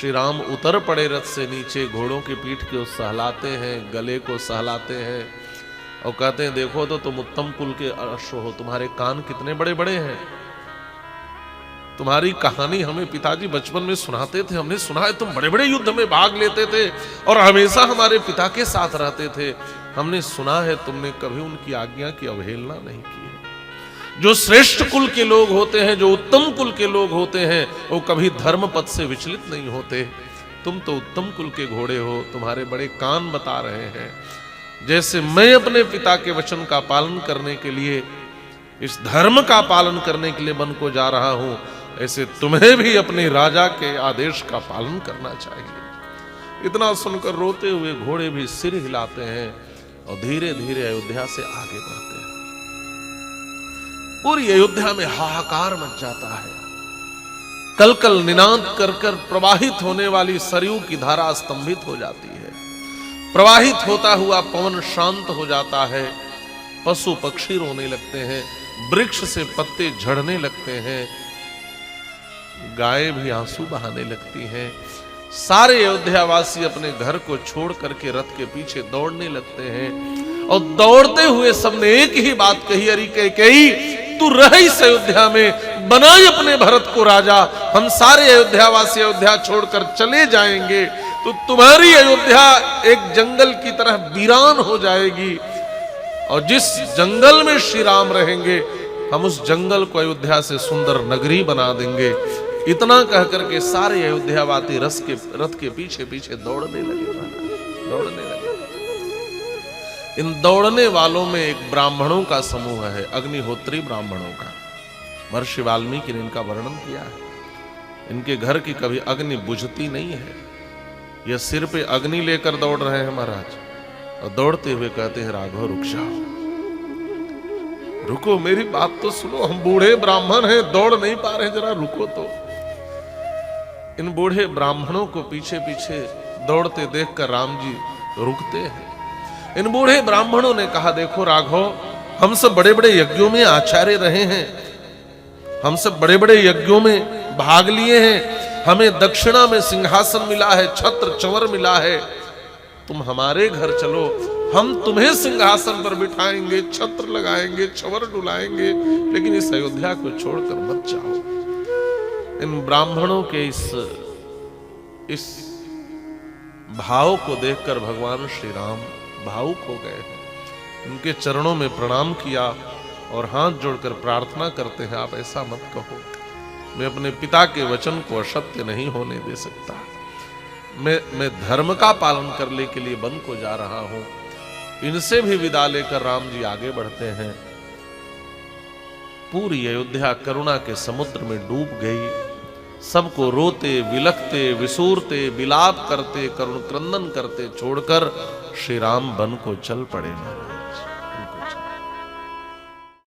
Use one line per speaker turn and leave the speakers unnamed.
श्री राम उतर पड़े रथ से नीचे, घोड़ों की पीठ को सहलाते हैं, गले को सहलाते हैं और कहते हैं देखो तो तुम उत्तम कुल के अश्व हो, तुम्हारे कान कितने बड़े बड़े हैं। तुम्हारी कहानी हमें पिताजी बचपन में सुनाते थे, हमने सुना है तुम बड़े बड़े युद्ध में भाग लेते थे और हमेशा हमारे पिता के साथ रहते थे। हमने सुना है तुमने कभी उनकी आज्ञा की अवहेलना नहीं की है। जो श्रेष्ठ कुल के लोग होते हैं, जो उत्तम कुल के लोग होते हैं, वो कभी धर्म पथ से विचलित नहीं होते। तुम तो उत्तम कुल के घोड़े हो, तुम्हारे बड़े कान बता रहे हैं। जैसे मैं अपने पिता के वचन का पालन करने के लिए, इस धर्म का पालन करने के लिए वन को जा रहा हूं, ऐसे तुम्हें भी अपने राजा के आदेश का पालन करना चाहिए। इतना सुनकर रोते हुए घोड़े भी सिर हिलाते हैं और धीरे धीरे अयोध्या से आगे बढ़ते हैं। पूरी अयोध्या में हाहाकार मच जाता है। कल कल निनाद कर कर प्रवाहित होने वाली सरयू की धारा स्तंभित हो जाती है। प्रवाहित होता हुआ पवन शांत हो जाता है। पशु पक्षी रोने लगते हैं, वृक्ष से पत्ते झड़ने लगते हैं, गायें भी आंसू बहाने लगती हैं। सारे अयोध्यावासी अपने घर को छोड़ करके रथ के पीछे दौड़ने लगते हैं और दौड़ते हुए सबने एक ही बात कही, अरे कैकेयी तू रह इस अयोध्या में, बनाए अपने भरत को राजा, हम सारे अयोध्यावासी अयोध्या छोड़कर चले जाएंगे तो तुम्हारी अयोध्या एक जंगल की तरह वीरान हो जाएगी और जिस जंगल में श्री राम रहेंगे हम उस जंगल को अयोध्या से सुंदर नगरी बना देंगे। इतना कहकर के सारे अयोध्यावासी रथ के पीछे पीछे दौड़ने लगे। इन दौड़ने वालों में एक ब्राह्मणों का समूह है, अग्निहोत्री ब्राह्मणों का। महर्षि वाल्मीकि ने इनका वर्णन किया है। इनके घर की कभी अग्नि बुझती नहीं है। यह सिर पे अग्नि लेकर दौड़ रहे हैं महाराज, और दौड़ते हुए कहते हैं राघव रुक जाओ, रुको, मेरी बात तो सुनो, हम बूढ़े ब्राह्मण हैं, दौड़ नहीं पा रहे, जरा रुको तो। इन बूढ़े ब्राह्मणों को पीछे पीछे दौड़ते देखकर राम जी रुकते हैं। इन बूढ़े ब्राह्मणों ने कहा देखो राघव, हम सब बड़े बड़े यज्ञों में आचार्य रहे हैं, हम सब बड़े बड़े यज्ञों में भाग लिए हैं, हमें दक्षिणा में सिंहासन मिला है, छत्र चंवर मिला है, तुम हमारे घर चलो, हम तुम्हें सिंहासन पर बिठाएंगे, छत्र लगाएंगे, चंवर डुलाएंगे, लेकिन इस अयोध्या को छोड़कर मत जाओ। इन ब्राह्मणों के इस भाव को देखकर भगवान श्री राम भावुक हो गए हैं। उनके चरणों में प्रणाम किया और हाथ जोड़कर प्रार्थना करते हैं, आप ऐसा मत कहो, मैं अपने पिता के वचन को असत्य नहीं होने दे सकता। मैं धर्म का पालन करने के लिए वन को जा रहा हूं। इनसे भी विदा लेकर राम जी आगे बढ़ते हैं। पूरी अयोध्या करुणा के समुद्र में डूब गई। सबको रोते विलखते विसूरते विलाप करते करुण क्रंदन करते छोड़कर श्री राम वन को चल पड़े।